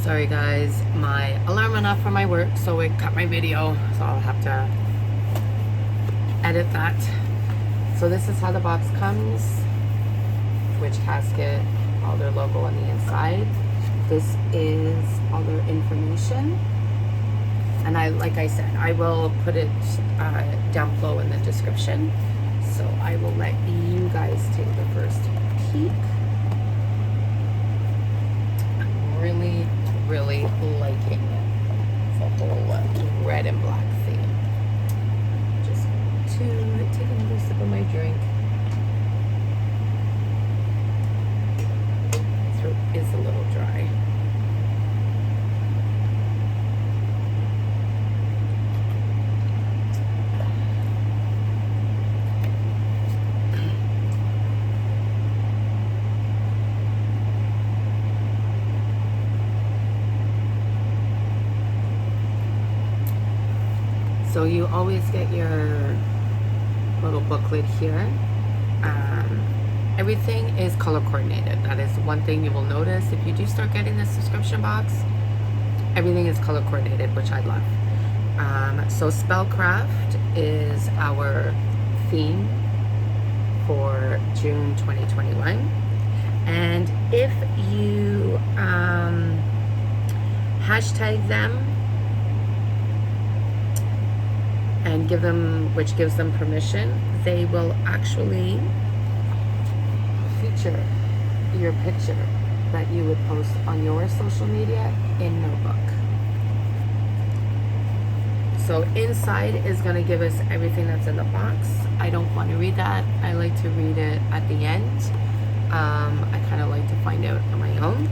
Sorry guys, my alarm went off for my work, so it cut my video, so I'll have to edit that. So this is how the box comes. Witch Casket, all their logo on the inside. This is all their information. And like I said, I will put it down below in the description. So I will let you guys take the first peek. I'm really liking it. The whole red and black theme. Just to take another sip of my drink. My throat is a little dry. So you always get your little booklet here. Everything is color coordinated. That is one thing you will notice if you do start getting the subscription box. Everything is color coordinated, which I love. So Spellcraft is our theme for June 2021. And if you hashtag them and give them, which gives them permission, they will actually feature your picture that you would post on your social media in their book. So inside is going to give us everything that's in the box. I don't want to read that. I like to read it at the end. I kind of like to find out on my own,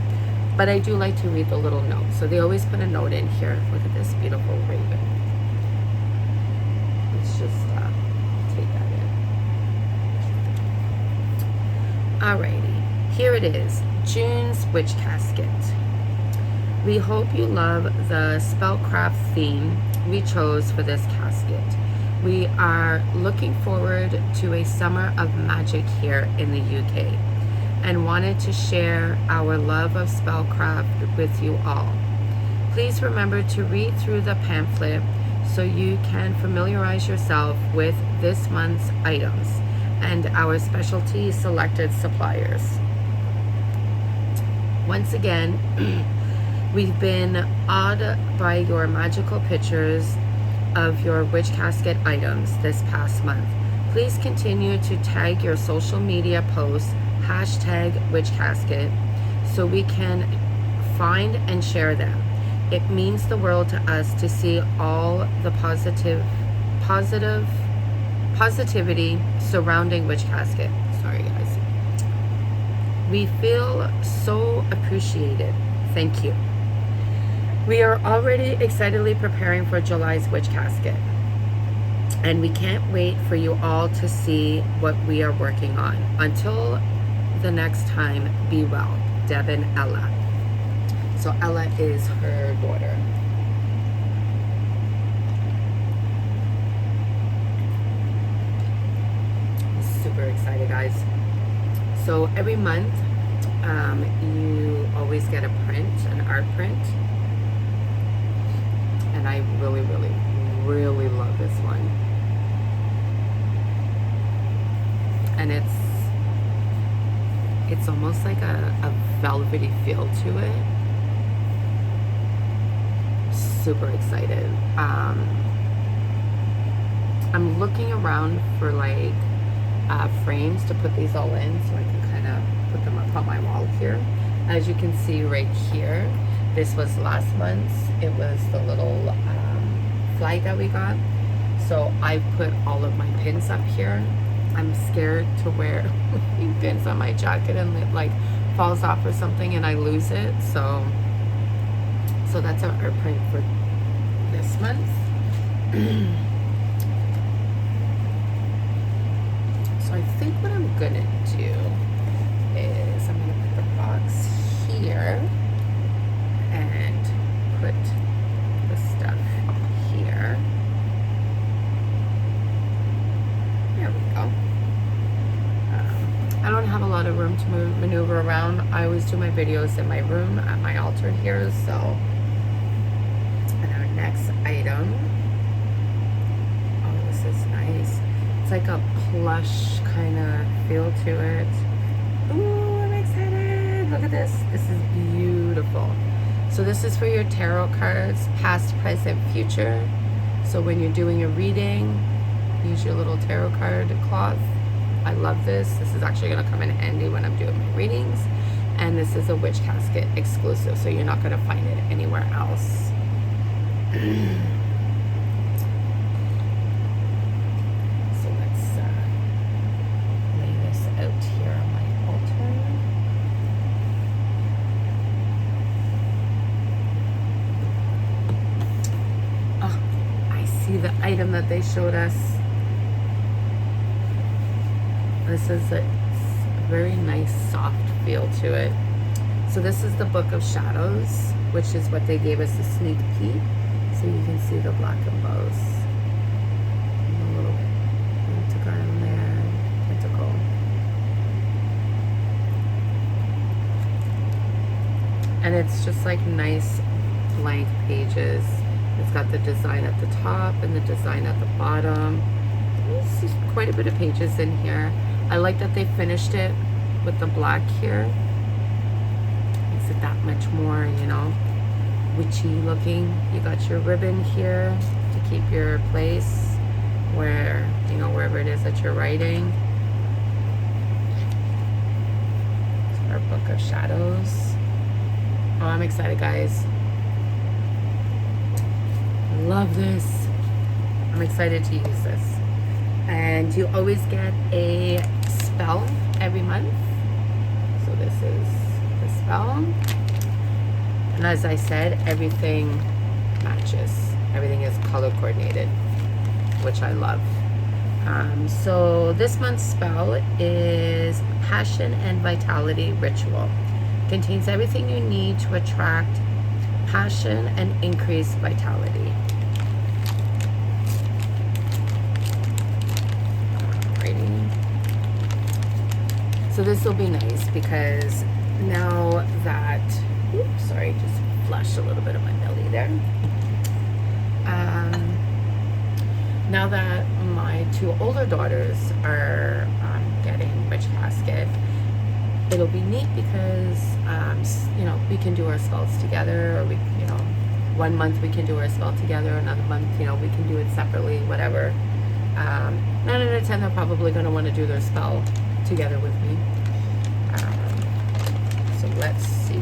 but I do like to read the little note. So they always put a note in here. Look at this beautiful raven. Let's just take that in. Alrighty, here it is, June's Witch Casket. We hope you love the Spellcraft theme we chose for this casket. We are looking forward to a summer of magic here in the UK and wanted to share our love of Spellcraft with you all. Please remember to read through the pamphlet so you can familiarize yourself with this month's items and our specialty selected suppliers. Once again, we've been awed by your magical pictures of your Witch Casket items this past month. Please continue to tag your social media posts #WitchCasket so we can find and share them. It means the world to us to see all the positivity surrounding Witch Casket. Sorry guys. We feel so appreciated. Thank you. We are already excitedly preparing for July's Witch Casket, and we can't wait for you all to see what we are working on. Until the next time, be well. Deb and Ella. So Ella is her daughter. Super excited, guys. So every month, you always get a print, an art print. And I really love this one. And it's almost like a velvety feel to it. Super excited. I'm looking around for like frames to put these all in so I can kind of put them up on my wall here. As you can see right here, this was last month's. It was the little flag that we got. So I put all of my pins up here. I'm scared to wear pins on my jacket and it like falls off or something and I lose it. So that's our print for this month. So I think what I'm gonna do is I'm gonna put the box here and put the stuff here. There we go. I don't have a lot of room to maneuver around. I always do my videos in my room at my altar here. So, and our next item, oh, this is nice. It's like a plush kind of feel to it. Ooh, I'm excited. Look at this. This is beautiful. So this is for your tarot cards, past, present, future. So when you're doing a reading, use your little tarot card cloth. I love this. This is actually going to come in handy when I'm doing my readings. And this is a witch casket exclusive, so you're not going to find it anywhere else. So let's lay this out here on my altar. Oh, I see the item that they showed us. This is a very nice soft feel to it. So this is the Book of Shadows, which is what they gave us a sneak peek. So you can see the black emboss. And a little pentagram there, pentacle. And it's just like nice blank pages. It's got the design at the top and the design at the bottom. There's quite a bit of pages in here. I like that they finished it with the black here. Makes it that much more, you know, witchy looking. You got your ribbon here to keep your place where, you know, wherever it is that you're writing. It's our Book of Shadows. Oh, I'm excited, guys. I love this. I'm excited to use this. And you always get a spell every month. So this is the spell. And as I said, everything matches. Everything is color coordinated, which I love. So this month's spell is Passion and Vitality Ritual. Contains everything you need to attract passion and increase vitality. So this will be nice because now that, oops, sorry, just flushed a little bit of my belly there. Now that my two older daughters are getting witch casket, it'll be neat because, you know, we can do our spells together, or we, you know, 1 month we can do our spell together, another month, you know, we can do it separately, whatever. 9 out of 10, they're probably going to want to do their spell together with me. So let's see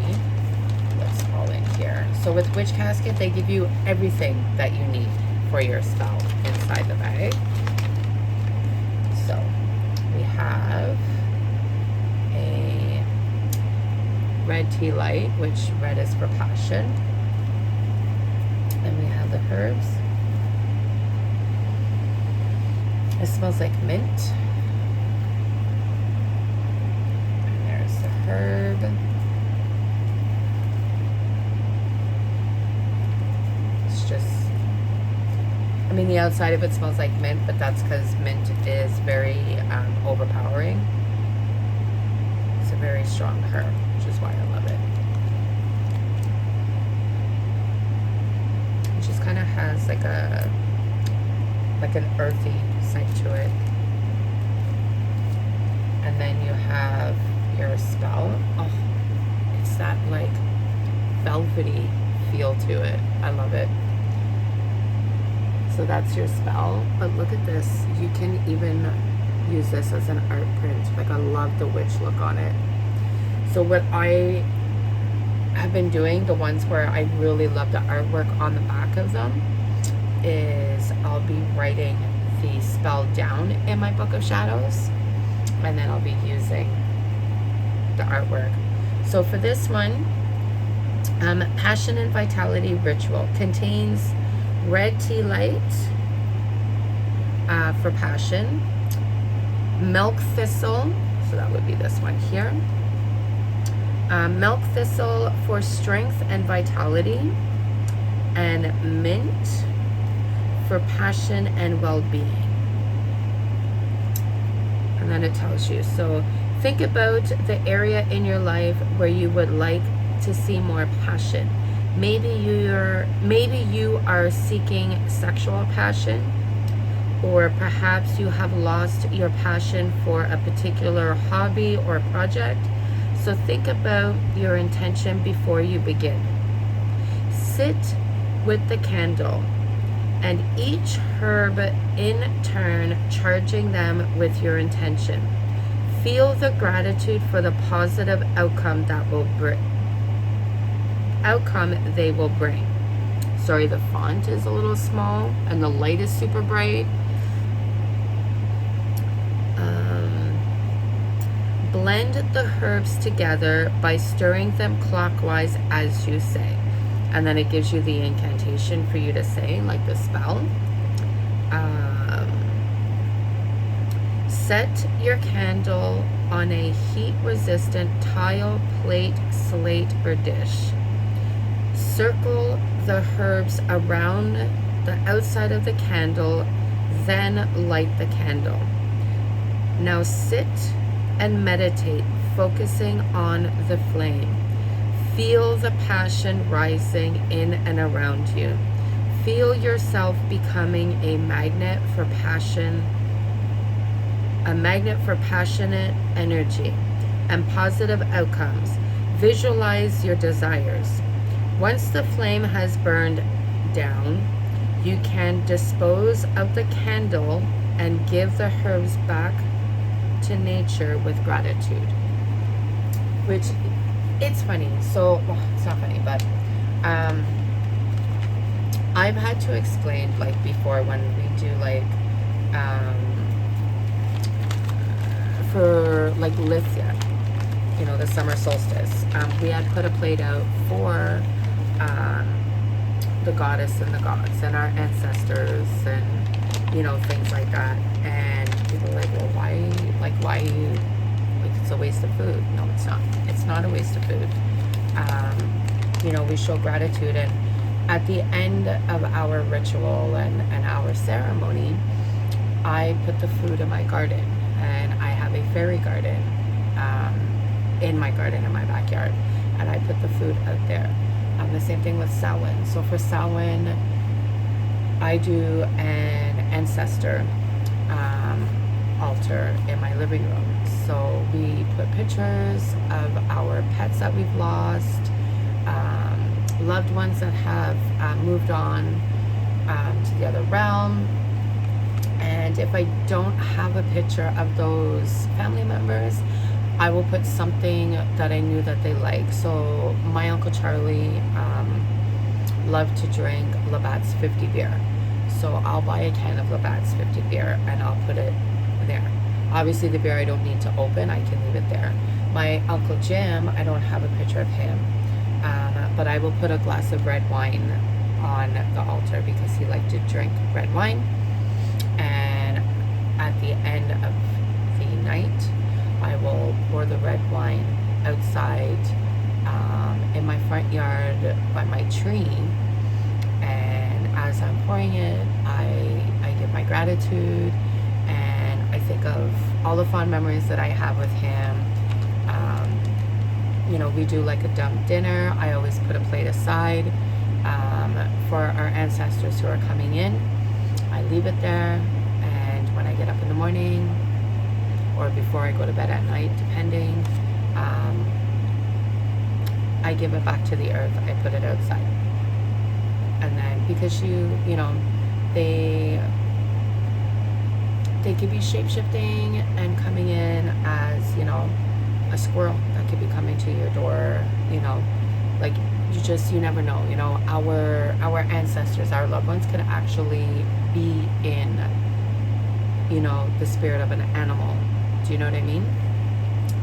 what's all in here. So with Witch Casket, they give you everything that you need for your spell inside the bag. So we have a red tea light, which red is for passion. And we have the herbs. It smells like mint. And there's the herb. It's just, I mean, the outside of it smells like mint, but that's because mint is very overpowering. It's a very strong herb, which is why I love it. It just kind of has like an earthy scent to it. And then you have your spell. Oh, it's that like velvety feel to it. I love it. So that's your spell. But look at this. You can even use this as an art print. Like, I love the witch look on it. So what I have been doing, the ones where I really love the artwork on the back of them, is I'll be writing the spell down in my Book of Shadows, and then I'll be using the artwork. So for this one, Passion and Vitality Ritual contains red tea light for passion, milk thistle, so that would be this one here, milk thistle for strength and vitality, and mint for passion and well-being. And then it tells you, so Think about the area in your life where you would like to see more passion. Maybe you are seeking sexual passion, or perhaps you have lost your passion for a particular hobby or project. So think about your intention before you begin. Sit with the candle and each herb in turn, charging them with your intention. Feel the gratitude for the positive outcome they will bring. Sorry, the font is a little small and the light is super bright. Blend the herbs together by stirring them clockwise as you say. And then it gives you the incantation for you to say, like the spell. Set your candle on a heat-resistant tile, plate, slate, or dish. Circle the herbs around the outside of the candle, then light the candle. Now sit and meditate, focusing on the flame. Feel the passion rising in and around you. Feel yourself becoming a magnet for passionate energy and positive outcomes. Visualize your desires. Once the flame has burned down, you can dispose of the candle and give the herbs back to nature with gratitude. Which, it's funny. So, well, it's not funny, but I've had to explain, like, before when we do, like, for, like, Lithia, you know, the summer solstice, we had put a plate out for the goddess and the gods and our ancestors and, you know, things like that. And people are like, well, why, like, it's a waste of food. No, it's not. It's not a waste of food. You know, we show gratitude, and at the end of our ritual and our ceremony, I put the food in my garden, and I have a fairy garden in my garden in my backyard, and I put the food out there. The same thing with Samhain. So for Samhain, I do an ancestor altar in my living room. So we put pictures of our pets that we've lost, loved ones that have moved on to the other realm. And if I don't have a picture of those family members, I will put something that I knew that they like. So my Uncle Charlie loved to drink Labatt's 50 beer. So I'll buy a can of Labatt's 50 beer and I'll put it there. Obviously the beer I don't need to open, I can leave it there. My Uncle Jim, I don't have a picture of him, but I will put a glass of red wine on the altar because he liked to drink red wine. And at the end of the night, I will pour the red wine outside in my front yard by my tree. And as I'm pouring it, I give my gratitude, and I think of all the fond memories that I have with him. You know, we do like a dump dinner. I always put a plate aside for our ancestors who are coming in. I leave it there, and when I get up in the morning, or before I go to bed at night, depending, I give it back to the earth. I put it outside. And then, because you know, they could be shape-shifting and coming in as, you know, a squirrel that could be coming to your door, you know, like, you never know, you know, our ancestors, our loved ones could actually be in, you know, the spirit of an animal. Do you know what I mean?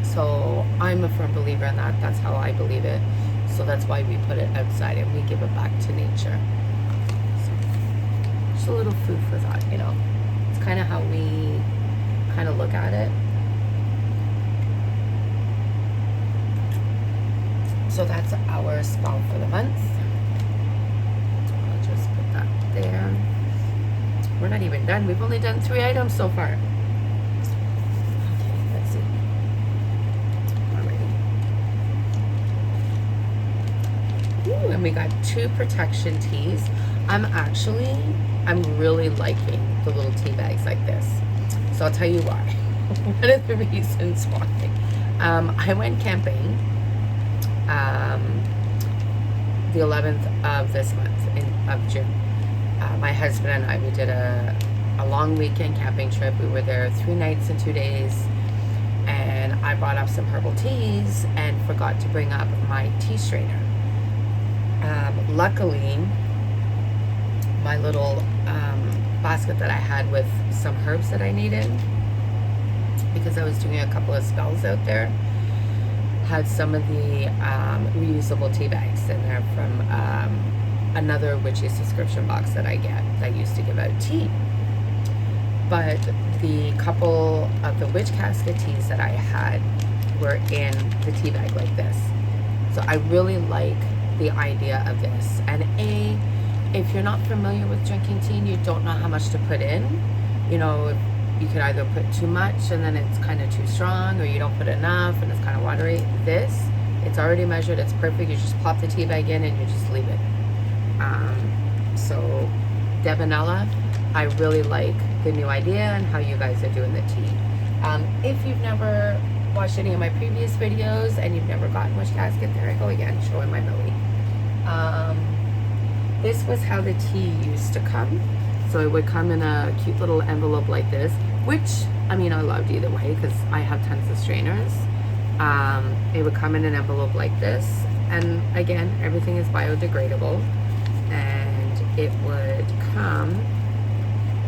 So I'm a firm believer in that. That's how I believe it. So that's why we put it outside and we give it back to nature. So just a little food for thought, you know. It's kind of how we kind of look at it. So that's our spell for the month. I'll just put that there. We're not even done. We've only done 3 items so far. Okay, let's see. and we got 2 protection teas. I'm really liking the little tea bags like this. So I'll tell you why. One of the reasons why. I went camping the 11th of this month of June. My husband and I, we did a long weekend camping trip. We were there 3 nights and 2 days, and I brought up some herbal teas and forgot to bring up my tea strainer. Luckily, my little basket that I had with some herbs that I needed, because I was doing a couple of spells out there, had some of the reusable tea bags in there from another witchy subscription box that I get that used to give out tea. But the couple of the witch casket teas that I had were in the tea bag like this. So I really like the idea of this. And if you're not familiar with drinking tea and you don't know how much to put in, you know, you could either put too much and then it's kind of too strong, or you don't put enough and it's kind of watery. This, it's already measured, it's perfect. You just pop the tea bag in and you just leave it. So Devanella, I really like the new idea and how you guys are doing the tea. If you've never watched any of my previous videos and you've never gotten witch casket, there I go again, showing my belly. This was how the tea used to come. So it would come in a cute little envelope like this, which, I mean, I loved either way because I have tons of strainers. It would come in an envelope like this, and again, everything is biodegradable, and it would come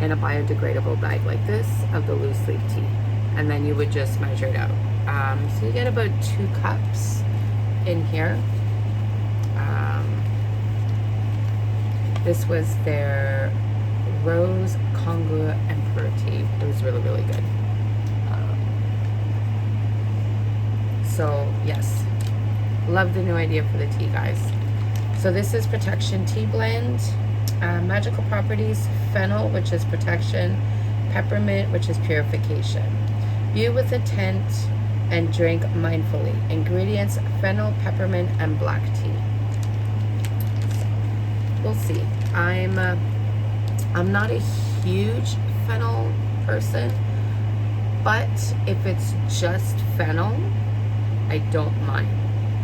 in a biodegradable bag like this of the loose leaf tea, and then you would just measure it out. So you get about 2 cups in here. This was their Rose Congo Emperor tea. It was really, really good. So yes, love the new idea for the tea, guys. So this is Protection Tea Blend. Magical properties: fennel, which is protection; peppermint, which is purification. View with intent and drink mindfully. Ingredients: fennel, peppermint, and black tea. We'll see. I'm not a huge fennel person, but if it's just fennel, I don't mind.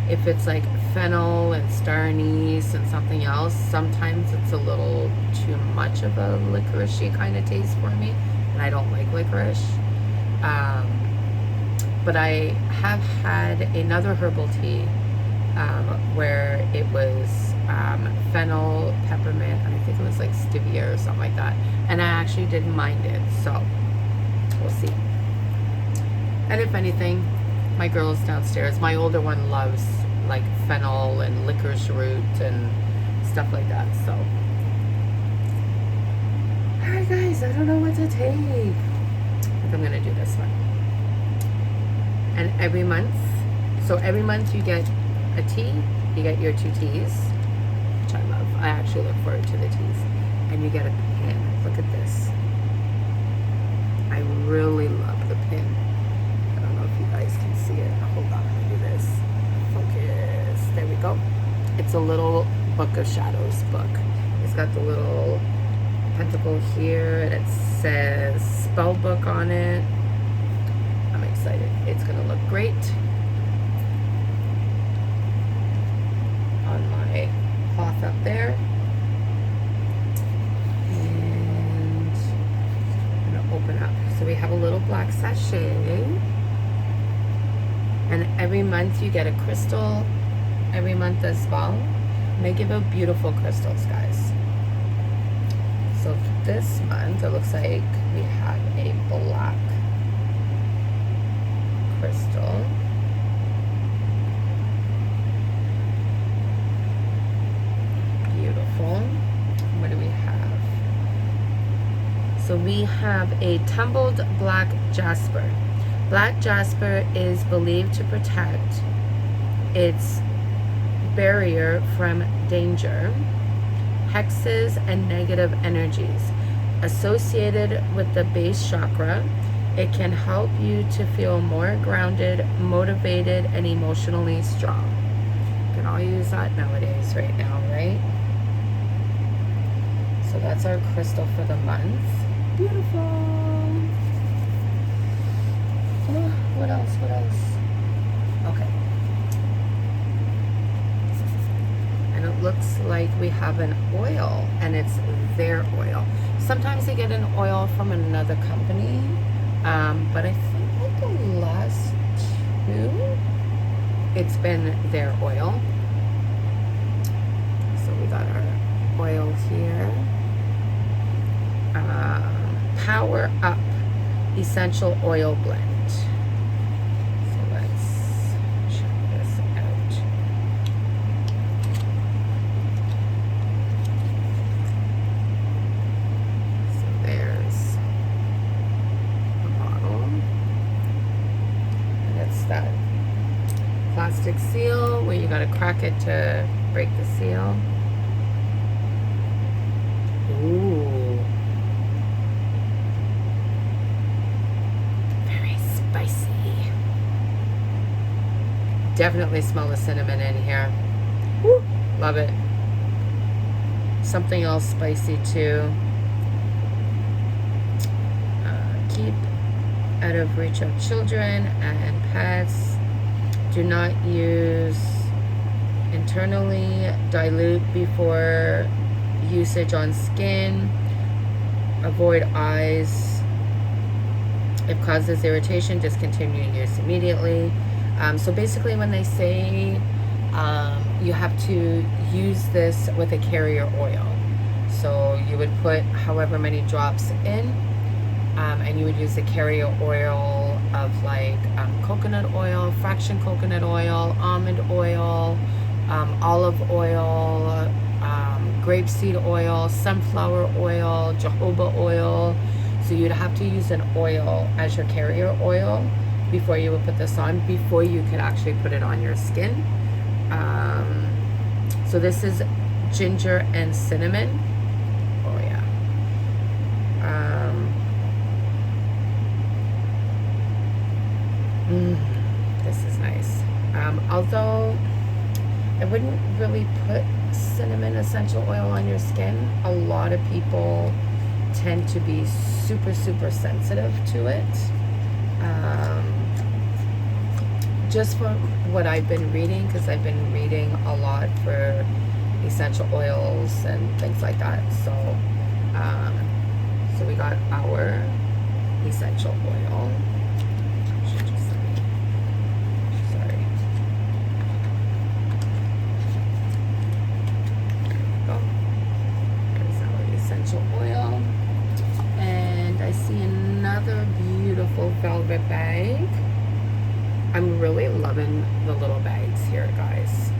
If it's like fennel and star anise and something else, sometimes it's a little too much of a licoricey kind of taste for me, and I don't like licorice. But I have had another herbal tea where it was fennel, peppermint, and I think it was like stevia or something like that, and I actually didn't mind it, so we'll see. And if anything, my girls downstairs, my older one loves like fennel and licorice root and stuff like that, so alright guys, I don't know what to take. I think I'm gonna do this one. And every month you get a tea, you get your 2 teas, which I love. I actually look forward to the teas. And you get a pin. Look at this. I really love the pin. I don't know if you guys can see it. Hold on, let me do this. Focus. There we go. It's a little Book of Shadows book. It's got the little pentacle here, and it says spell book on it. I'm excited. It's going to look great on my cloth up there. And I'm going to open up. So we have a little black sachet. And every month you get a crystal. Every month as well. And they give out beautiful crystals, guys. So this month it looks like we have a black crystal. Beautiful. What do we have? So we have a tumbled black jasper. Black jasper is believed to protect its barrier from danger, hexes, and negative energies. Associated with the base chakra, it can help you to feel more grounded, motivated, and emotionally strong. I'm can all use that nowadays right now, right? So that's our crystal for the month. Beautiful. Oh, what else? What else? Okay. And it looks like we have an oil, and it's their oil. Sometimes they get an oil from another company, but I think like the last two, it's been their oil. So we got our oil here. Power Up Essential Oil Blend. So let's check this out. So there's the bottle. And it's that plastic seal where you gotta crack it to break the seal. Ooh. Spicy. Definitely smell the cinnamon in here. Woo, love it. Something else spicy too. Keep out of reach of children and pets. Do not use internally. Dilute before usage on skin. Avoid eyes. If causes irritation, discontinue use immediately. So basically when they say you have to use this with a carrier oil. So you would put however many drops in, and you would use the carrier oil of like coconut oil, fraction coconut oil, almond oil, olive oil, grapeseed oil, sunflower oil, jojoba oil. So you'd have to use an oil as your carrier oil before you would put this on, before you could actually put it on your skin. So this is ginger and cinnamon. Oh yeah. This is nice. Although I wouldn't really put cinnamon essential oil on your skin. A lot of people tend to be super sensitive to it. Just from what I've been reading, because I've been reading a lot for essential oils and things like that. So so we got our essential oil. Sorry. There we go. There's our essential oil. And I see another beautiful velvet bag. I'm really loving the little bags here, guys.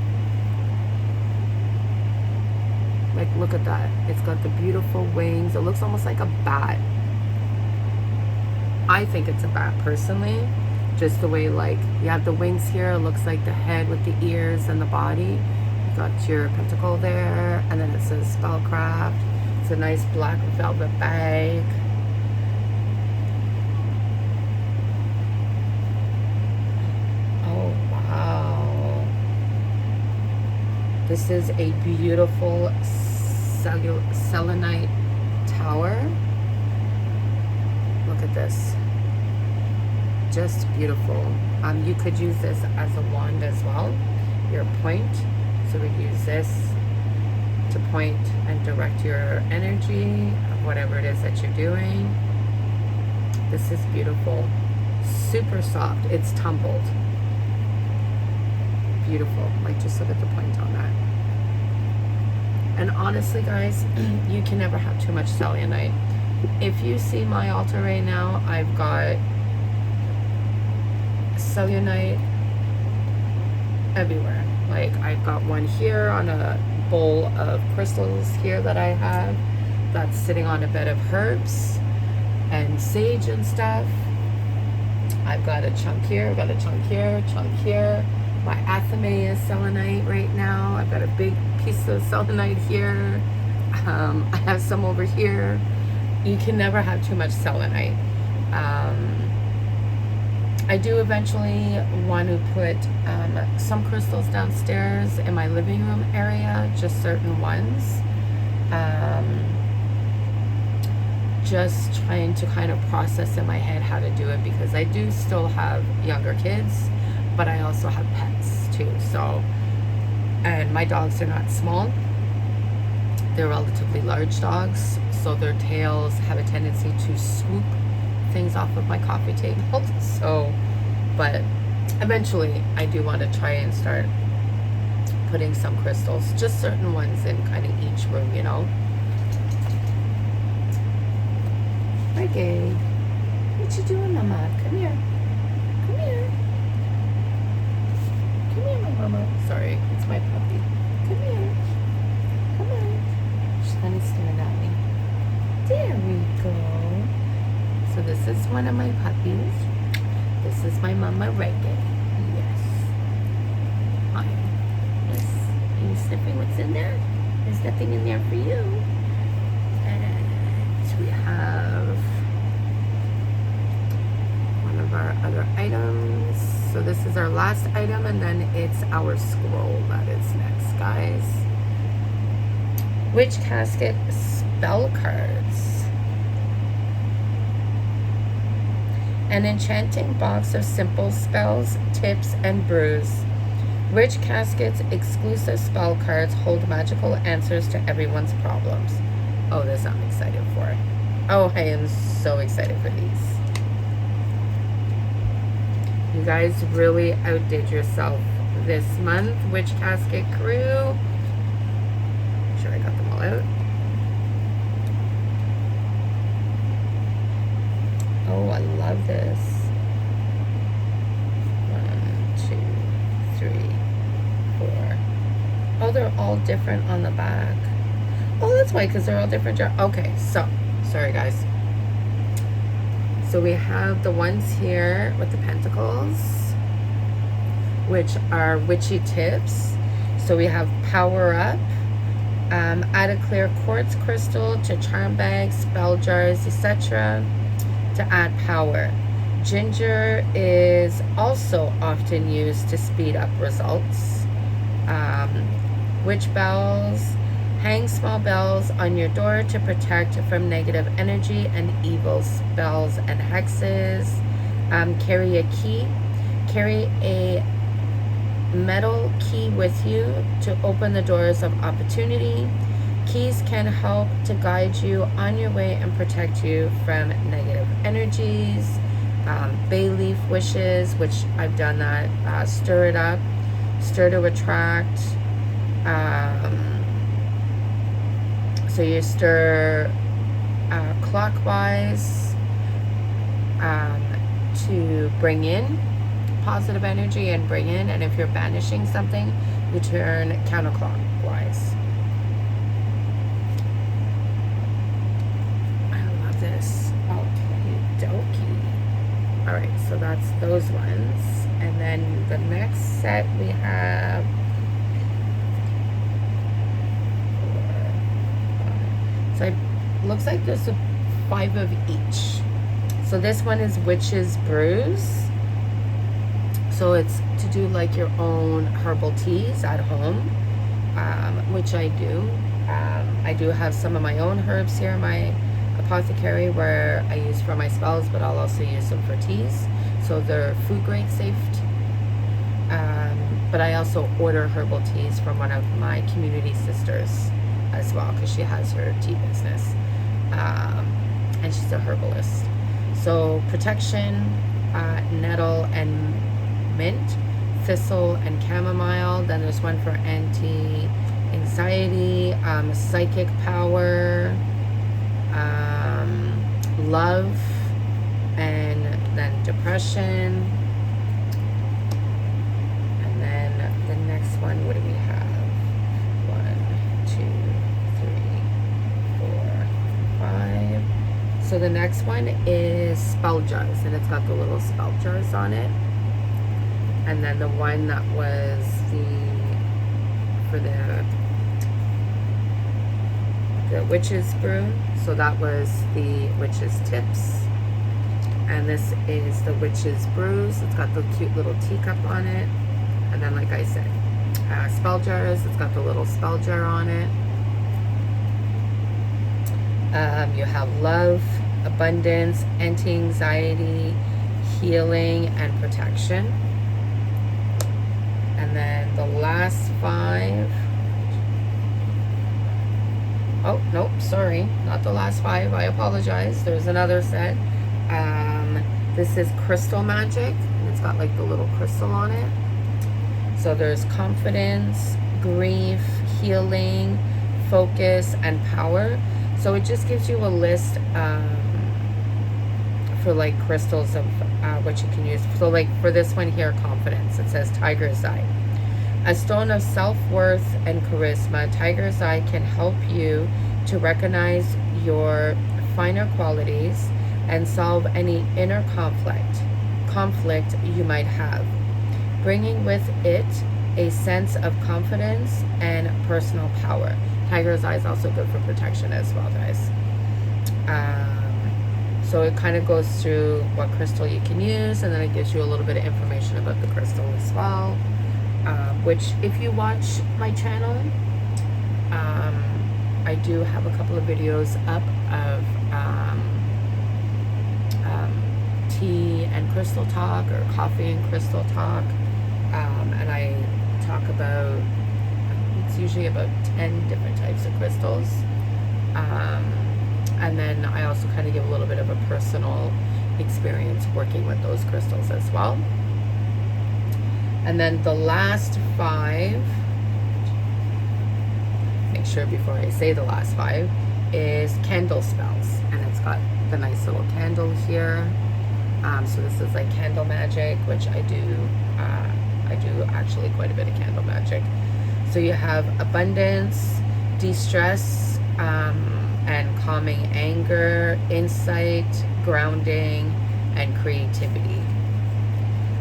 Like, look at that. It's got the beautiful wings. It looks almost like a bat. I think it's a bat, personally. Just the way, like, you have the wings here. It looks like the head with the ears and the body. You got your pentacle there. And then it says Spellcraft. It's a nice black velvet bag. Oh, wow. This is a beautiful selenite tower. Look at this. Just beautiful. You could use this as a wand as well. Your point. So we use this to point and direct your energy of whatever it is that you're doing. This is beautiful. Super soft. It's tumbled. Beautiful. Like, just look at the point on that. And honestly, guys, you can never have too much selenite. If you see my altar right now, I've got selenite everywhere. Like, I've got one here on a bowl of crystals here that I have, that's sitting on a bed of herbs and sage and stuff. I've got a chunk here, I've got a chunk here, chunk here. My athame is selenite right now. I've got a big piece of selenite here. I have some over here. You can never have too much selenite. I do eventually want to put some crystals downstairs in my living room area, just certain ones. Just trying to kind of process in my head how to do it, because I do still have younger kids, but I also have pets too. So, and my dogs are not small. They're relatively large dogs, so their tails have a tendency to swoop things off of my coffee table. So, but eventually I do want to try and start putting some crystals, just certain ones in kind of each room, you know. Reggae, what you doing, mama? Come here. Come here. Come here, my mama. Sorry, it's my puppy. Come here. Come on. She's kind of staring at me. There we go. So this is one of my puppies. This is my mama Reggae. Yes. Hi. Yes. Are you sniffing what's in there? There's nothing in there for you. And we have one of our other items. So this is our last item, and then it's our scroll that is next, guys. Witch Casket spell cards. An enchanting box of simple spells, tips, and brews. Witch Casket's exclusive spell cards hold magical answers to everyone's problems. Oh, this I'm excited for. Oh, I am so excited for these. You guys really outdid yourself this month, Witch Casket crew. Make sure I got them all out. Oh, I love this. 1, 2, 3, 4. Oh, they're all different on the back. Oh, that's why, because they're all different. Okay, so, sorry guys. So we have the ones here with the pentacles, which are witchy tips. So we have power up, add a clear quartz crystal to charm bags, spell jars, etc. to add power. Ginger is also often used to speed up results. Witch bells. Hang small bells on your door to protect from negative energy and evil spells and hexes. Carry a key. Carry a metal key with you to open the doors of opportunity. Keys can help to guide you on your way and protect you from negative energies. Bay leaf wishes, which I've done that. Stir it up. Stir to attract. So you stir clockwise to bring in positive energy and bring in, and if you're banishing something, you turn counterclockwise. I love this. Okay, dokie. All right, so that's those ones, and then the next set we have. So it looks like there's 5 of each. So this one is Witch's Brews. So it's to do like your own herbal teas at home, which I do. I do have some of my own herbs here in my apothecary where I use for my spells, but I'll also use them for teas. So they're food grade safe. But I also order herbal teas from one of my community sisters as well, because she has her tea business, and she's a herbalist. So protection, nettle and mint, thistle and chamomile. Then there's one for anti-anxiety, psychic power, love, and then depression. And then the next one, what do we have? 5. So the next one is spell jars, and it's got the little spell jars on it. And then the one that was for the witch's brew, so that was the witch's tips. And this is the Witch's Brews. It's got the cute little teacup on it. And then, like I said, spell jars. It's got the little spell jar on it. You have love, abundance, anti-anxiety, healing, and protection. And then the last 5. Oh, nope, sorry, not the last 5. I apologize. There's another set. This is Crystal Magic. It's got like the little crystal on it. So there's confidence, grief, healing, focus, and power. So it just gives you a list for like crystals of what you can use. So like for this one here, confidence, it says Tiger's Eye. A stone of self-worth and charisma, Tiger's Eye can help you to recognize your finer qualities and solve any inner conflict you might have, bringing with it a sense of confidence and personal power. Tiger's Eye is also good for protection as well, guys. So it kind of goes through what crystal you can use, and then it gives you a little bit of information about the crystal as well. Which, if you watch my channel, I do have a couple of videos up of tea and crystal talk, or coffee and crystal talk, and I talk about, it's usually about 10 different types of crystals, and then I also kind of give a little bit of a personal experience working with those crystals as well. And then the last 5, make sure before I say the last 5, is candle spells, and it's got the nice little candle here. So this is like candle magic, which I do actually quite a bit of candle magic. So you have abundance, de-stress, and calming anger, insight, grounding, and creativity.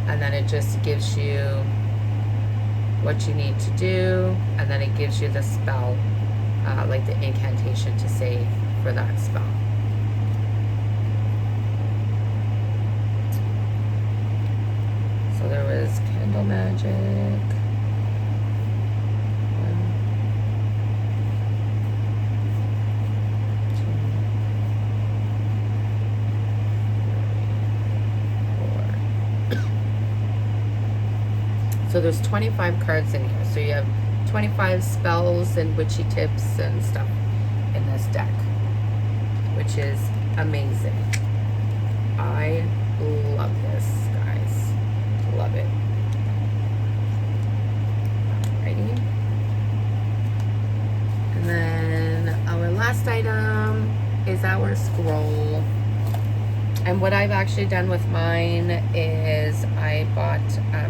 And then it just gives you what you need to do, and then it gives you the spell, like the incantation to say for that spell. So there was candle magic. 1, 2, 3, 4. So there's 25 cards in here. So you have 25 spells and witchy tips and stuff in this deck, which is amazing. I love this, guys. Love it. Alrighty. And then our last item is our scroll. And what I've actually done with mine is I bought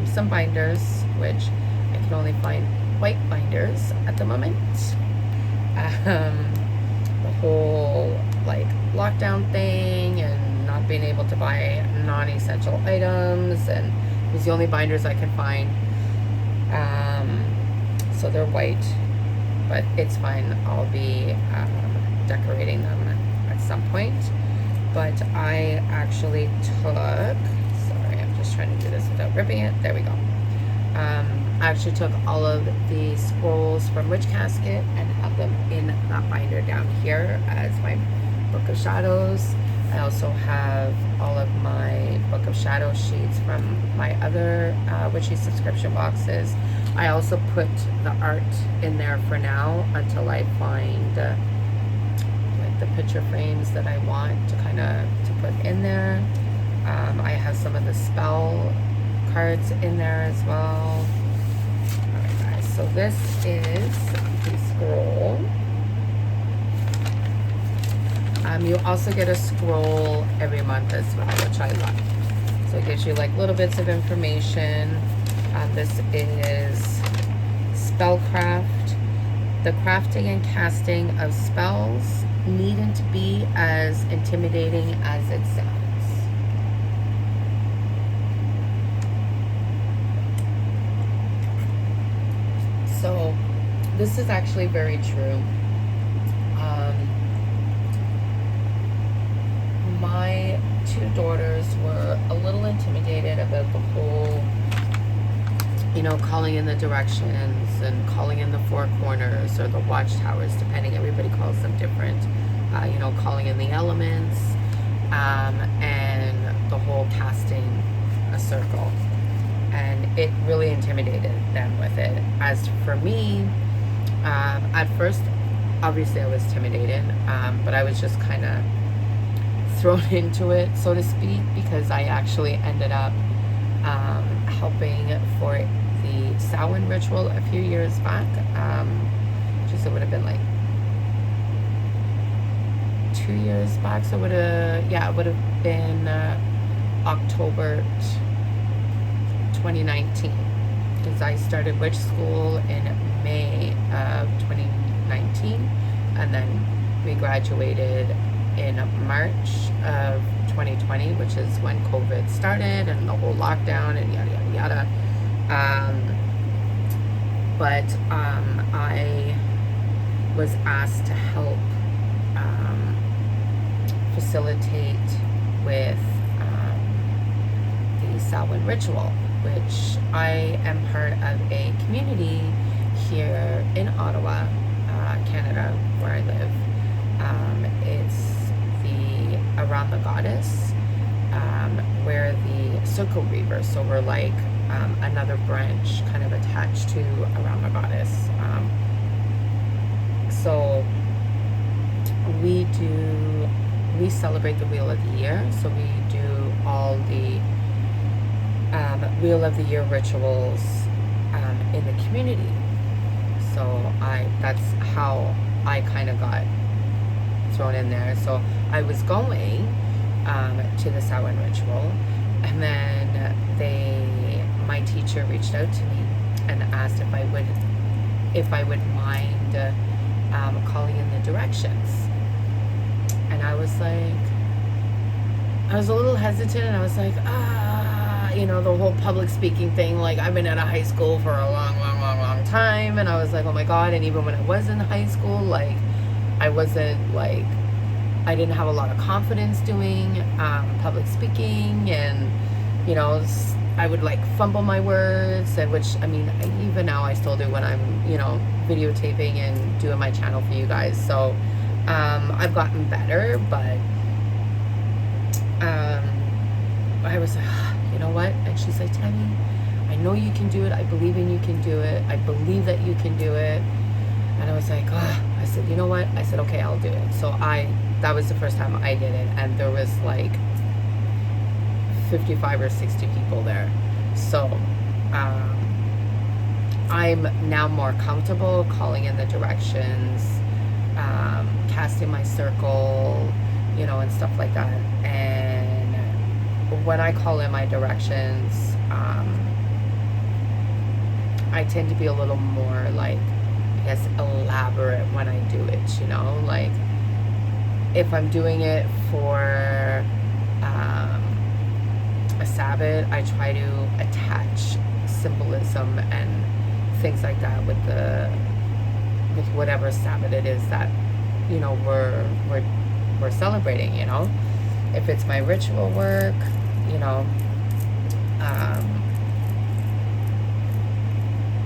some binders, which I can only find white binders at the moment. The whole like lockdown thing and not being able to buy non-essential items, and it was the only binders I could find. So they're white, but it's fine. I'll be decorating them at some point. But I actually took, sorry, I'm just trying to do this without ripping it. There we go. I actually took all of the scrolls from Witch Casket and have them in that binder down here as my Book of Shadows. I also have all of my Book of Shadow sheets from my other witchy subscription boxes. I also put the art in there for now until I find like the picture frames that I want to kind of to put in there. I have some of the spell cards in there as well. Alright guys, so this is the scroll. You also get a scroll every month as well, which I love. So it gives you like little bits of information. This is Spellcraft. The crafting and casting of spells needn't be as intimidating as it sounds. So this is actually very true. my two daughters were a little intimidated about the whole, calling in the directions and calling in the four corners or the watchtowers, depending, everybody calls them different. Calling in the elements, and the whole casting a circle. And it really intimidated them with it. As for me, at first, obviously I was intimidated, but I was just kind of thrown into it, so to speak, because I actually ended up helping for the Samhain ritual a few years back. It would have been like 2 years back, so it would have been October 2019, because I started witch school in May of 2019, and then we graduated in March of 2020, which is when COVID started and the whole lockdown and yada yada yada. But I was asked to help facilitate with the Samhain ritual, which I am part of a community here in Ottawa, Canada, where I live. It's the Around the Goddess, we're the circle reavers, so we're like another branch kind of attached to Around the Goddess. So we celebrate the Wheel of the Year, so we do all the Wheel of the Year rituals in the community. So that's how I kind of got thrown in there. So I was going to the Samhain ritual, and then my teacher reached out to me and asked if I would mind calling in the directions. And I was a little hesitant, and I was like, the whole public speaking thing, like I've been out of high school for a long time, and I was like, oh my god. And even when I was in high school, like I didn't have a lot of confidence doing public speaking, and I would like fumble my words, and which even now I still do when I'm videotaping and doing my channel for you guys. So I've gotten better, but I was like, you know what? And she's like, Tammy, I know you can do it. I believe in you can do it. I believe that you can do it. And I was like, I said, you know what? I said, okay, I'll do it. So that was the first time I did it, and there was like 55 or 60 people there. So I'm now more comfortable calling in the directions, casting my circle, and stuff like that. And when I call in my directions, I tend to be a little more like, I guess, elaborate when I do it, like if I'm doing it for a Sabbath, I try to attach symbolism and things like that with whatever Sabbath it is that we're celebrating. If it's my ritual work,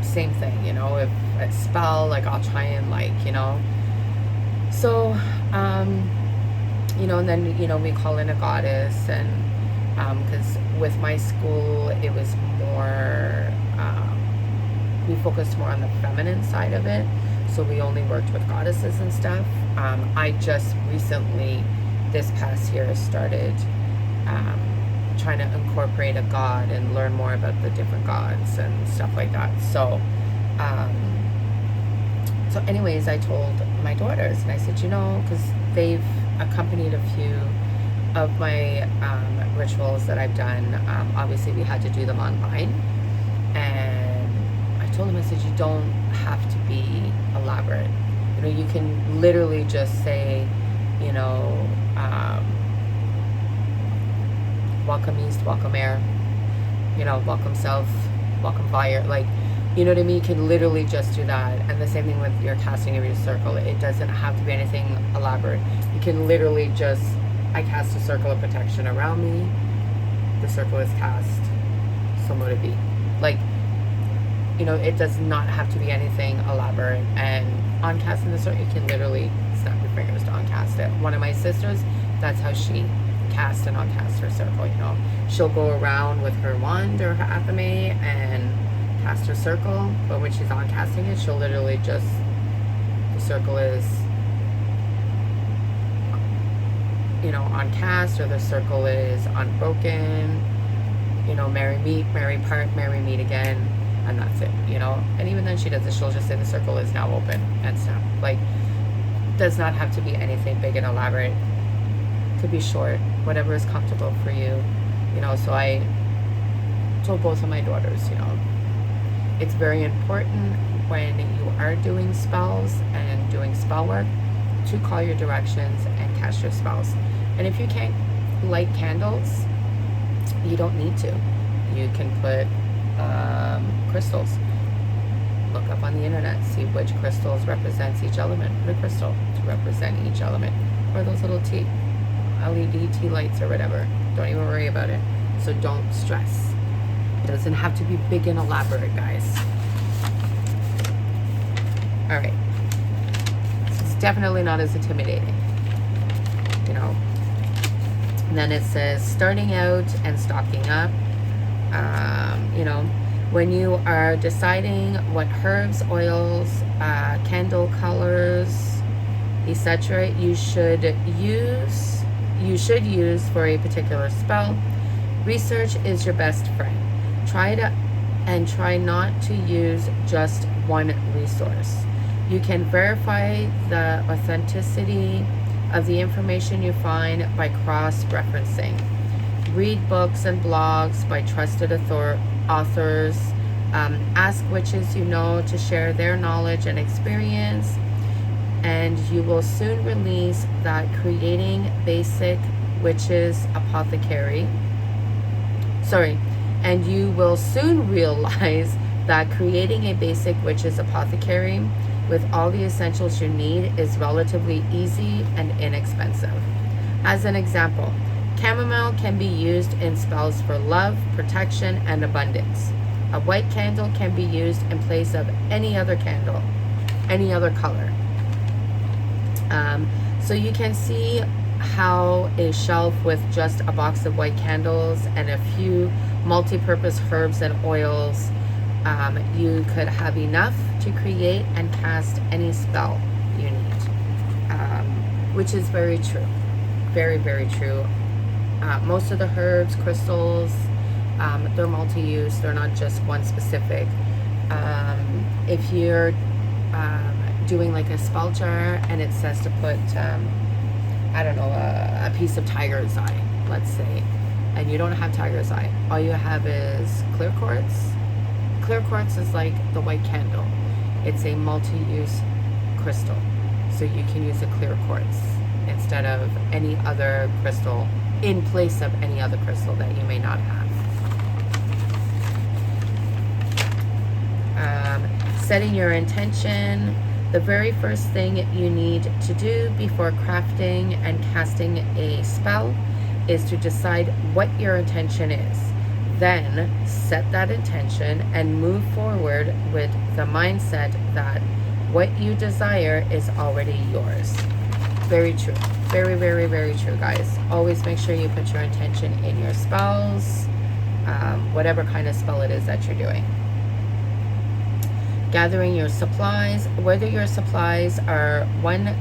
same thing. If it's spell, like I'll try and so and then we call in a goddess, and because with my school it was more we focused more on the feminine side of it, so we only worked with goddesses and stuff. I just recently, this past year, started trying to incorporate a god and learn more about the different gods and stuff like that. So anyways, I told my daughters, and I said, because they've accompanied a few of my rituals that I've done. Obviously we had to do them online, and I told them, I said, you don't have to be elaborate. You can literally just say, welcome east, welcome air, welcome south, welcome fire, you know what I mean? You can literally just do that. And the same thing with your casting of your circle. It doesn't have to be anything elaborate. You can literally just I cast a circle of protection around me. The circle is cast. So let it be. Like, you know, it does not have to be anything elaborate. And on casting the circle, you can literally snap your fingers to uncast it. One of my sisters, that's how she cast and uncast her circle, you know. She'll go around with her wand or her athame and cast her circle, but when she's uncasting it, she'll literally just, the circle is, you know, uncast, or the circle is unbroken, you know, marry meet, marry part, marry meet again, and that's it, you know. And even then she does it, she'll just say the circle is now open and snap. Like, does not have to be anything big and elaborate. Could be short, whatever is comfortable for you, you know. So I told both of my daughters, you know, it's very important when you are doing spells and doing spell work to call your directions and cast your spells. And if you can't light candles, you don't need to. You can put crystals. Look up on the internet, see which crystals represents each element. Put a crystal to represent each element, or those little LED tea lights or whatever. Don't even worry about it. So don't stress. It doesn't have to be big and elaborate, guys. All right. It's definitely not as intimidating, you know. And then it says starting out and stocking up. You know, when you are deciding what herbs, oils, candle colors, etc., you should use for a particular spell. Research is your best friend. Try not to use just one resource. You can verify the authenticity of the information you find by cross-referencing. Read books and blogs by trusted authors. Ask witches you know to share their knowledge and experience. And you will soon release that creating basic witches apothecary. And you will soon realize that creating a basic witch's apothecary with all the essentials you need is relatively easy and inexpensive. As an example, chamomile can be used in spells for love, protection, and abundance. A white candle can be used in place of any other candle, any other color. So you can see how a shelf with just a box of white candles and a few multi-purpose herbs and oils, you could have enough to create and cast any spell you need, which is very true. Very, very true. Most of the herbs, crystals, they're multi-use. They're not just one specific. If you're doing like a spell jar and it says to put, I don't know, a piece of tiger's eye, let's say, and you don't have tiger's eye, all you have is clear quartz. Clear quartz is like the white candle. It's a multi-use crystal. So you can use a clear quartz instead of any other crystal, in place of any other crystal that you may not have. Setting your intention. The very first thing you need to do before crafting and casting a spell is to decide what your intention is. Then set that intention and move forward with the mindset that what you desire is already yours. Very true. Very, very, very true, guys. Always make sure you put your intention in your spells, whatever kind of spell it is that you're doing. Gathering your supplies, whether your supplies are one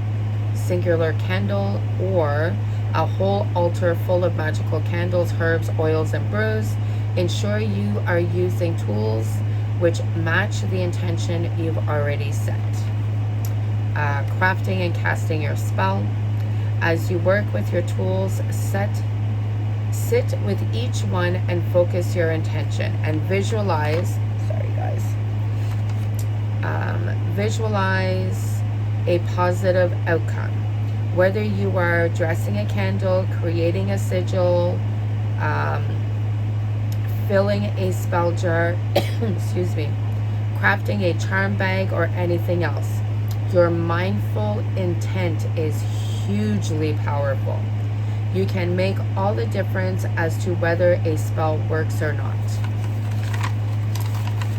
singular candle or a whole altar full of magical candles, herbs, oils, and brews, ensure you are using tools which match the intention you've already set. Crafting and casting your spell. As you work with your tools, sit with each one and focus your intention and visualize, visualize a positive outcome. Whether you are dressing a candle, creating a sigil, filling a spell jar, excuse me, crafting a charm bag, or anything else, your mindful intent is hugely powerful. You can make all the difference as to whether a spell works or not.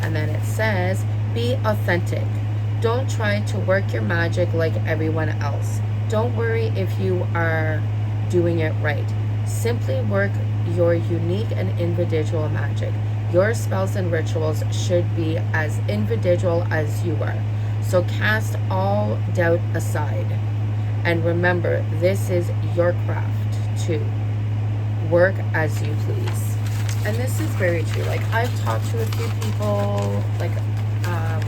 And then it says, be authentic. Don't try to work your magic like everyone else. Don't worry if you are doing it right. Simply work your unique and individual magic. Your spells and rituals should be as individual as you are. So cast all doubt aside. And remember, this is your craft too. Work as you please. And this is very true. Like, I've talked to a few people, like, I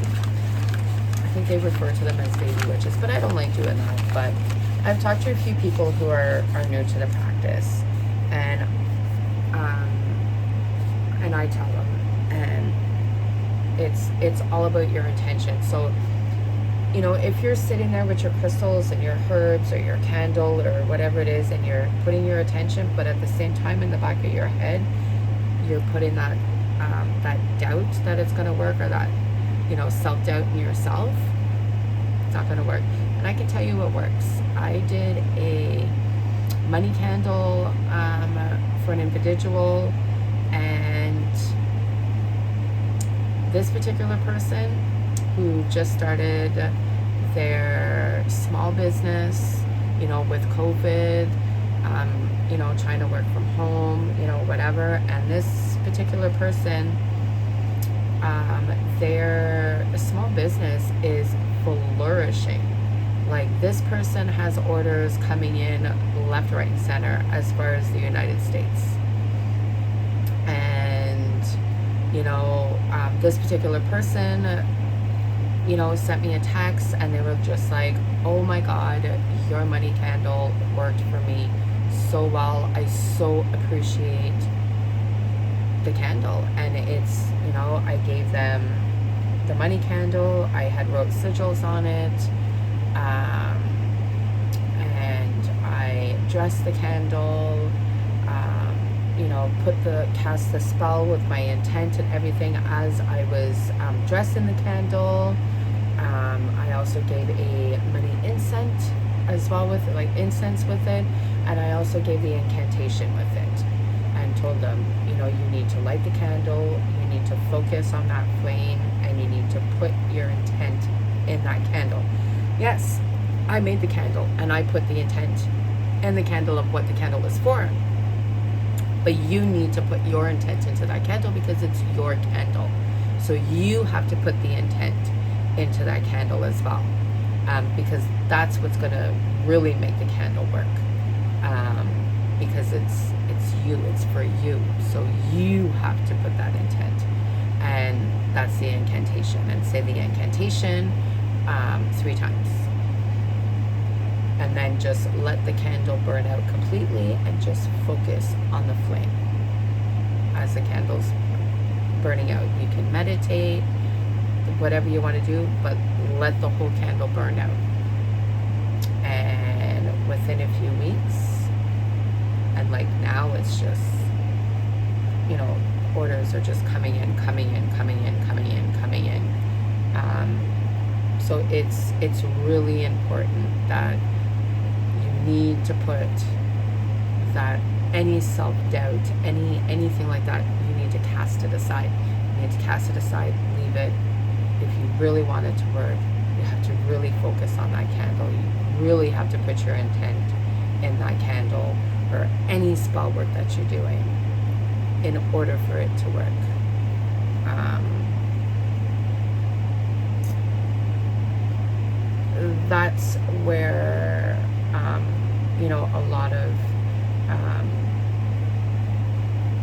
think they refer to them as baby witches, but I don't like doing that. But I've talked to a few people who are new to the practice, and I tell them, and it's all about your intention. So, you know, if you're sitting there with your crystals and your herbs or your candle or whatever it is, and you're putting your attention, but at the same time in the back of your head, you're putting that that doubt that it's going to work, or that, you know, self-doubt in yourself, it's not going to work. And I can tell you what works. I did a money candle for an individual, and this particular person who just started their small business, you know, with COVID, you know, trying to work from home, you know, whatever. And this particular person, their small business is flourishing. Like, this person has orders coming in left, right, and center as far as the United States. And, you know, this particular person, you know, sent me a text, and they were just like, oh my God, your money candle worked for me so well. I so appreciate the candle. And it's, you know, I gave them the money candle. I had wrote sigils on it. And I dressed the candle, you know, cast the spell with my intent and everything as I was dressing the candle. I also gave a money incense as well with it, like incense with it, and I also gave the incantation with it, and told them, you know, you need to light the candle, you need to focus on that flame, and you need to put your intent in that candle. Yes, I made the candle, and I put the intent in the candle of what the candle is for. But you need to put your intent into that candle, because it's your candle. So you have to put the intent into that candle as well, because that's what's going to really make the candle work. Because it's you, it's for you. So you have to put that intent, and that's the incantation. And say the incantation 3 times, and then just let the candle burn out completely, and just focus on the flame as the candle's burning out. You can meditate, whatever you want to do, but let the whole candle burn out. And within a few weeks, and like now, it's just, you know, orders are just coming in. So it's really important that you need to put that any self-doubt, anything like that, you need to cast it aside. You need to cast it aside, leave it. If you really want it to work, you have to really focus on that candle. You really have to put your intent in that candle, or any spell work that you're doing, in order for it to work. That's where, you know, a lot of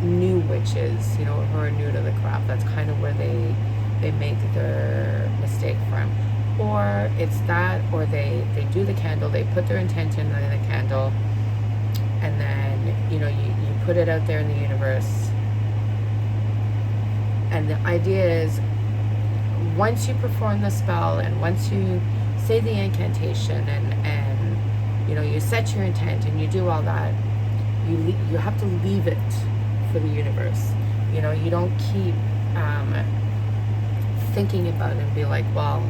new witches, you know, who are new to the craft, that's kind of where they make their mistake from. Or it's that, or they do the candle, they put their intention in the candle, and then, you know, you put it out there in the universe. And the idea is, once you perform the spell, and once you say the incantation, and you know, you set your intent, and you do all that, you have to leave it for the universe. You know, you don't keep thinking about it and be like, well,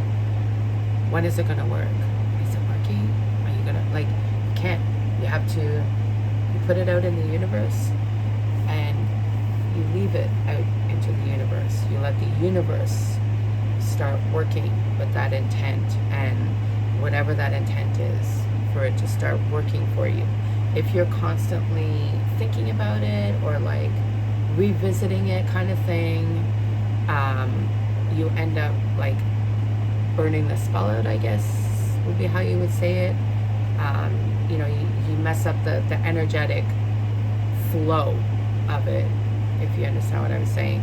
when is it going to work? Is it working? Are you going to, like, you can't. You have to, you put it out in the universe, and you leave it out into the universe. You let the universe start working with that intent, and whatever that intent is, for it to start working for you. If you're constantly thinking about it, or like revisiting it kind of thing, you end up like burning the spell out, I guess would be how you would say it. You know, you mess up the energetic flow of it, if you understand what I'm saying.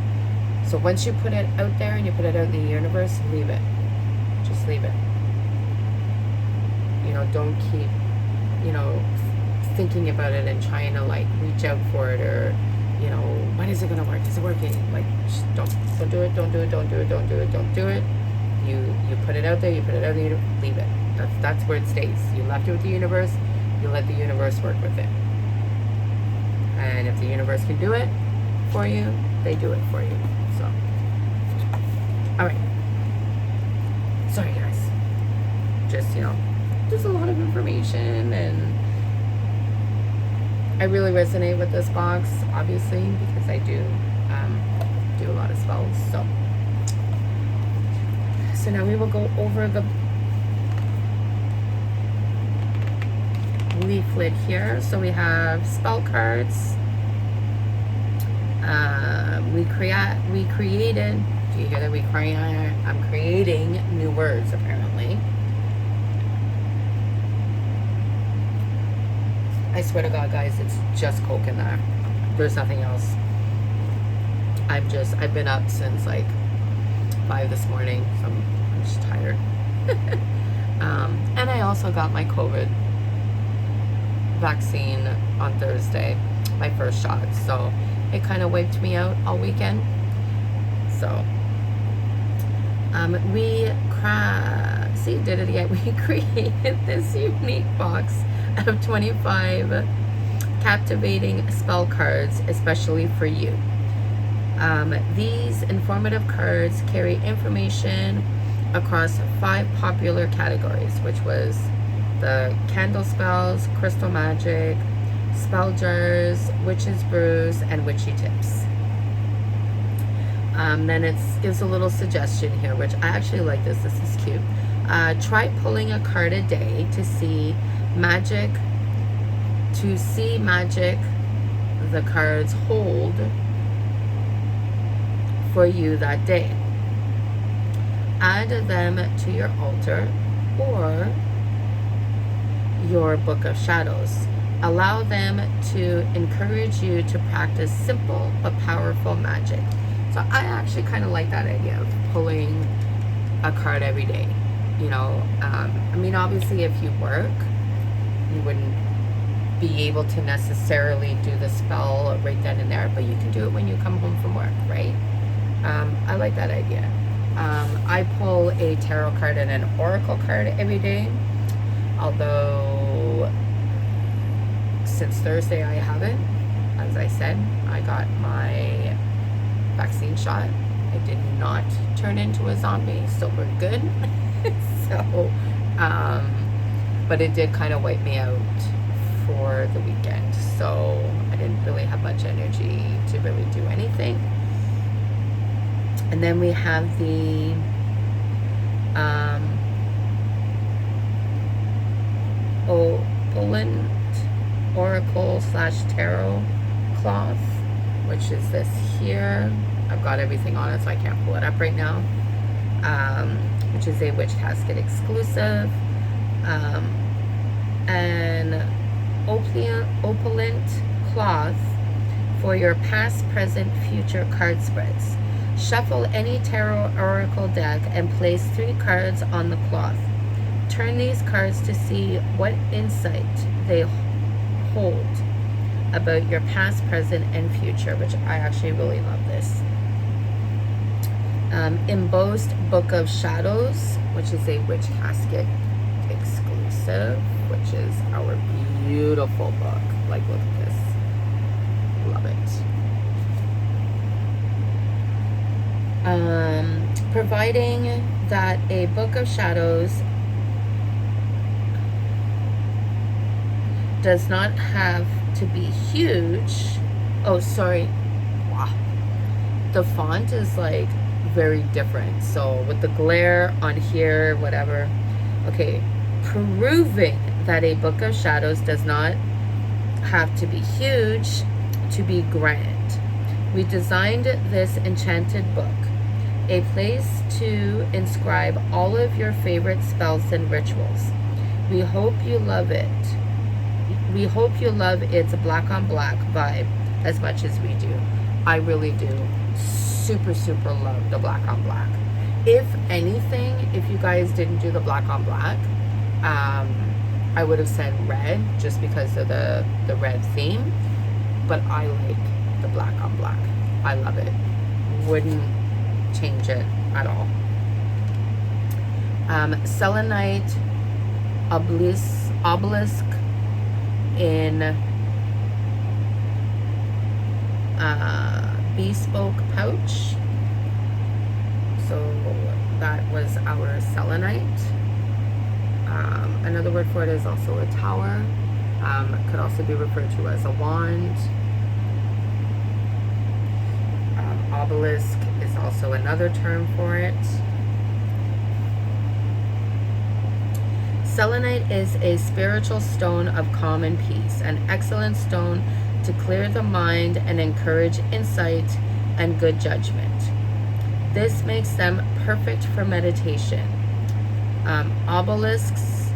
So once you put it out there and you put it out in the universe, leave it. Just leave it. You know, don't keep, you know, thinking about it and trying to like reach out for it, or, you know, when is it gonna work? Is it working? Like, just don't do it, don't do it, don't do it, don't do it, don't do it. You put it out there, you put it out there, leave it. That's where it stays. You left it with the universe, you let the universe work with it. And if the universe can do it for you, they do it for you. So, alright. Sorry guys. Just, you know, there's a lot of information, and I really resonate with this box, obviously, because I do do a lot of spells. So now we will go over the leaflet here. So we have spell cards. We created. Do you hear that? I'm creating new words, apparently. I swear to God, guys, it's just Coke in there. There's nothing else. I've been up since like 5 this morning, so I'm just tired. And I also got my COVID vaccine on Thursday, my first shot. So it kind of wiped me out all weekend. So see, did it again. We created this unique box of 25 captivating spell cards, especially for you. These informative cards carry information across 5 popular categories, which was the candle spells, crystal magic, spell jars, witch's brews, and witchy tips. Then it gives a little suggestion here, which I actually like this. This is cute. Try pulling a card a day to see magic the cards hold for you that day. Add them to your altar or your book of shadows. Allow them to encourage you to practice simple but powerful magic. So I actually kind of like that idea of pulling a card every day. You know, I mean, obviously if you work, you wouldn't be able to necessarily do the spell right then and there, but you can do it when you come home from work, right? I like that idea. I pull a tarot card and an oracle card every day, although since Thursday I haven't. As I said, I got my vaccine shot. I did not turn into a zombie, so we're good. So, but it did kind of wipe me out for the weekend, so I didn't really have much energy to really do anything. And then we have the opulent oracle / tarot cloth, which is this here. I've got everything on it, so I can't pull it up right now. Which is a Witch Casket exclusive. An opulent cloth for your past, present, future card spreads. Shuffle any tarot oracle deck and place 3 cards on the cloth. Turn these cards to see what insight they hold about your past, present, and future, which I actually really love this. Embossed Book of Shadows, which is a Witch Casket exclusive, which is our beautiful book. Like, look at this. Love it. Providing that a Book of Shadows does not have to be huge. Oh, sorry. Wow. The font is like very different. So with the glare on here, whatever. Okay. Proving that a book of shadows does not have to be huge to be grand. We designed this enchanted book, a place to inscribe all of your favorite spells and rituals. We hope you love it. We hope you love its black on black vibe as much as we do. I really do. Super, super love the black on black. If anything, if you guys didn't do the black on black, I would have said red just because of the red theme. But I like the black on black. I love it. Wouldn't change it at all. Selenite obelisk in bespoke pouch. So that was our selenite. Another word for it is also a tower. Could also be referred to as a wand. Obelisk is also another term for it. Selenite is a spiritual stone of calm and peace, an excellent stone to clear the mind and encourage insight and good judgment. This makes them perfect for meditation. Obelisks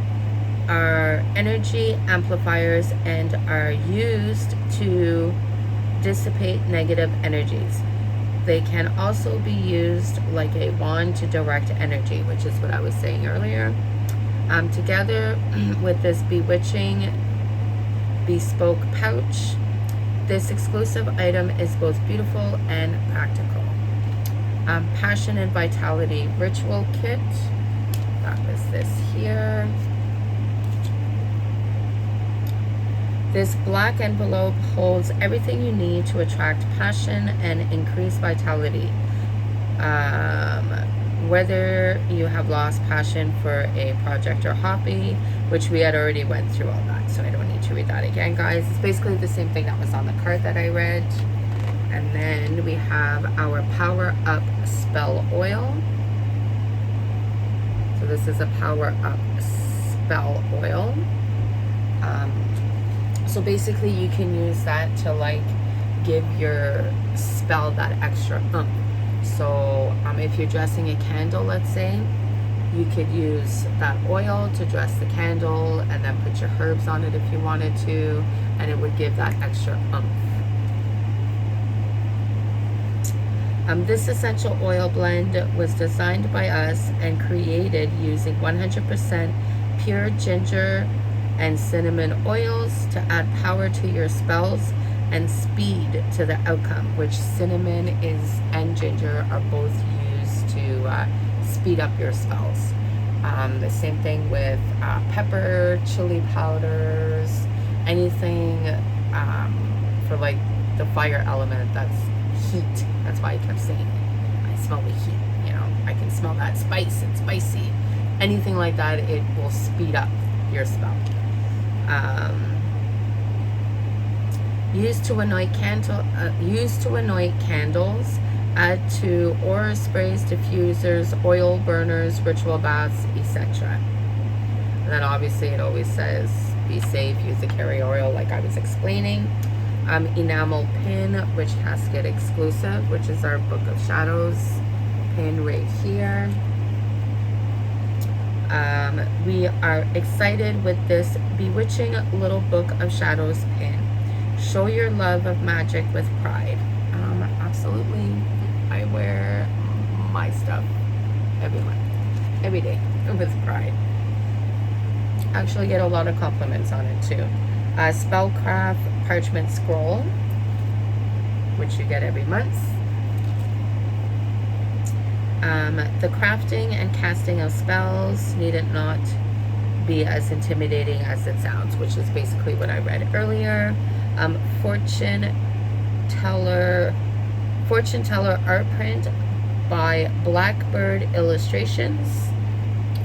are energy amplifiers and are used to dissipate negative energies. They can also be used like a wand to direct energy, which is what I was saying earlier. Together with this bewitching bespoke pouch, this exclusive item is both beautiful and practical. Passion and Vitality Ritual Kit. That was this here. This black envelope holds everything you need to attract passion and increase vitality. Whether you have lost passion for a project or hobby, which we had already went through all that, so I don't need to read that again, guys. It's basically the same thing that was on the card that I read. And then we have our Power Up Spell Oil. So this is a Power Up Spell Oil. So basically you can use that to like give your spell that extra oomph. So if you're dressing a candle, let's say, you could use that oil to dress the candle and then put your herbs on it if you wanted to, and it would give that extra oomph. This essential oil blend was designed by us and created using 100% pure ginger and cinnamon oils to add power to your spells and speed to the outcome, which cinnamon is and ginger are both used to speed up your spells. The same thing with pepper, chili powders, anything for like the fire element that's heat. That's why I kept saying I smell the heat, you know, I can smell that spice and spicy. Anything like that, it will speed up your spell. Used to anoint candles, add to aura sprays, diffusers, oil burners, ritual baths, etc. And then obviously it always says be safe, use the carry oil like I was explaining. Enamel pin, which Casket exclusive, which is our Book of Shadows pin right here. We are excited with this bewitching little Book of Shadows pin. Show your love of magic with pride. Absolutely. I wear my stuff every day with pride. Actually get a lot of compliments on it too. Spellcraft parchment scroll, which you get every month. The crafting and casting of spells need it not be as intimidating as it sounds, which is basically what I read earlier. Fortune teller art print by Blackbird Illustrations,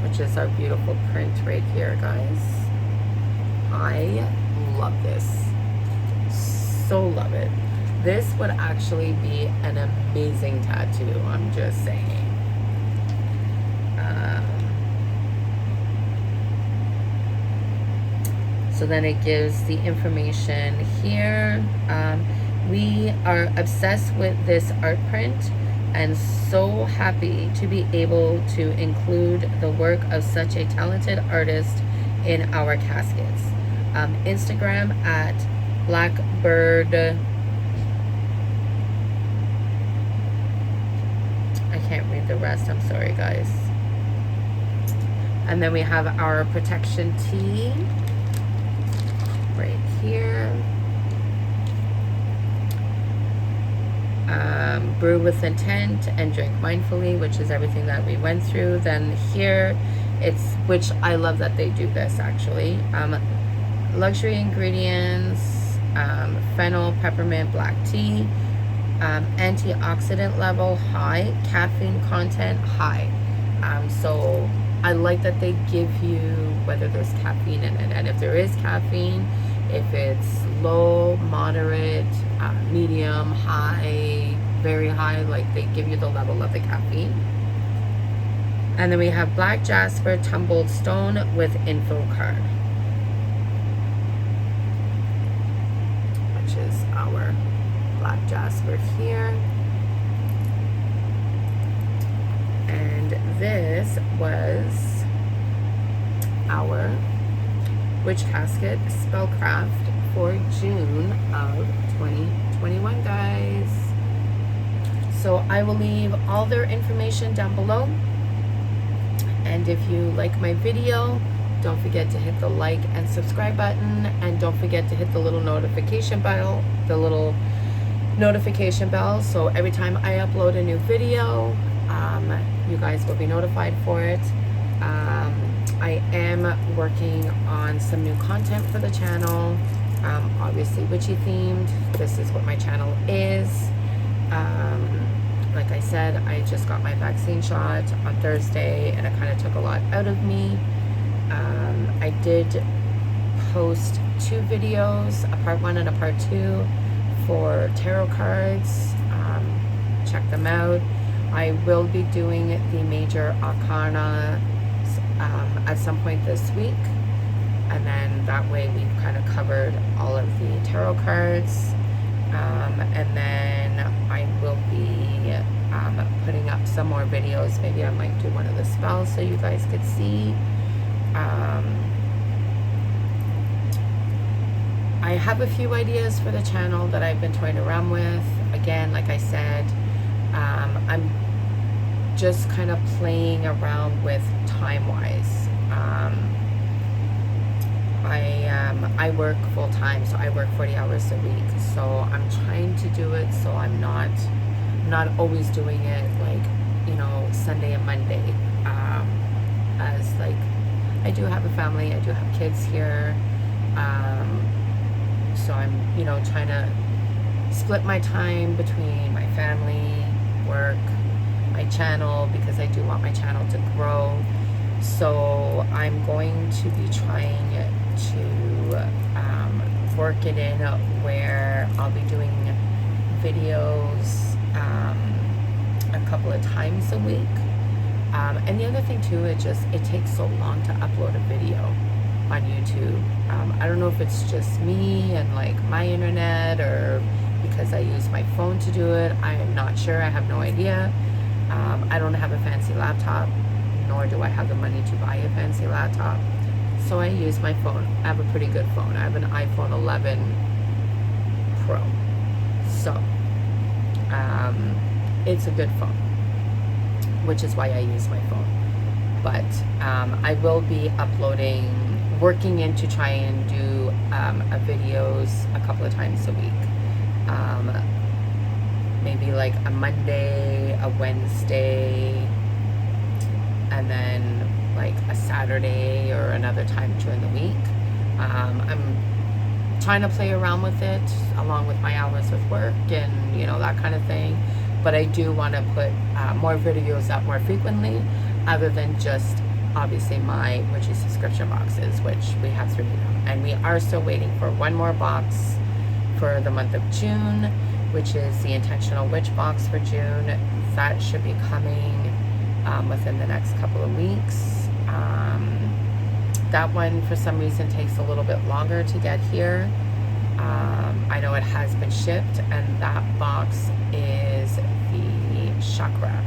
which is our beautiful print right here, guys. I love this. So love it. This would actually be an amazing tattoo, I'm just saying. So then it gives the information here. We are obsessed with this art print and so happy to be able to include the work of such a talented artist in our caskets. Instagram at Blackbird. I can't read the rest, I'm sorry guys. And then we have our protection tee right here. Brew with intent and drink mindfully, which is everything that we went through. Then here it's, which I love that they do this actually, luxury ingredients, fennel, peppermint, black tea, antioxidant level high, caffeine content high. So I like that they give you whether there's caffeine in it, and if there is caffeine, if it's low, moderate, medium, high, very high, like they give you the level of the caffeine. And then we have black jasper tumbled stone with info card, which is our black jasper here. And this was our witch casket spellcraft for June of 2021, guys. So I will leave all their information down below. And if you like my video, don't forget to hit the like and subscribe button, and don't forget to hit the little notification bell, so every time I upload a new video, you guys will be notified for it. I am working on some new content for the channel, obviously witchy themed. This is what my channel is. Like I said, I just got my vaccine shot on Thursday, and it kind of took a lot out of me. I did post 2 videos, a part 1 and a part 2 for tarot cards. Check them out. I will be doing the major arcana at some point this week, and then that way we've kind of covered all of the tarot cards. And then I will be putting up some more videos. Maybe I might do one of the spells so you guys could see. I have a few ideas for the channel that I've been toying around with. Again, like I said, I'm just kind of playing around with time-wise. I work full-time, so I work 40 hours a week. So I'm trying to do it so I'm not always doing it like, you know, Sunday and Monday. As like, I do have a family, I do have kids here. So I'm, you know, trying to split my time between my family, work, my channel, because I do want my channel to grow. So I'm going to be trying to work it in where I'll be doing videos a couple of times a week. And the other thing too, it takes so long to upload a video on YouTube. I don't know if it's just me and like my internet, or because I use my phone to do it. I am not sure. I have no idea. I don't have a fancy laptop, nor do I have the money to buy a fancy laptop. So I use my phone. I have a pretty good phone. I have an iPhone 11 Pro. So it's a good phone, which is why I use my phone. But I will be working in to try and do videos a couple of times a week. Maybe like a Monday, a Wednesday, and then like a Saturday or another time during the week. I'm trying to play around with it along with my hours with work and, you know, that kind of thing. But I do want to put more videos up more frequently, other than just obviously my witchy subscription boxes, which we have 3 of them, and we are still waiting for one more box for the month of June, which is the intentional witch box for June. That should be coming within the next couple of weeks. That one for some reason takes a little bit longer to get here. I know it has been shipped, and that box is the chakra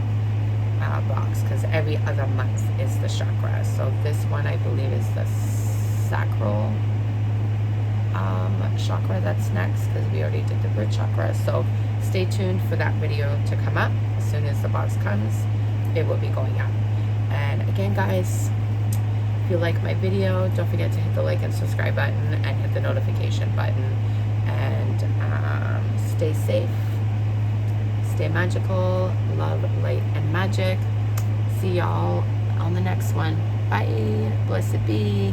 box, because every other month is the chakra. So this one I believe is the sacral chakra that's next, because we already did the root chakra. So stay tuned for that video to come up. As soon as the box comes, it will be going up. And again, guys, if you like my video, don't forget to hit the like and subscribe button and hit the notification button. And stay safe, stay magical, love, light, and magic. See y'all on the next one. Bye. Blessed be.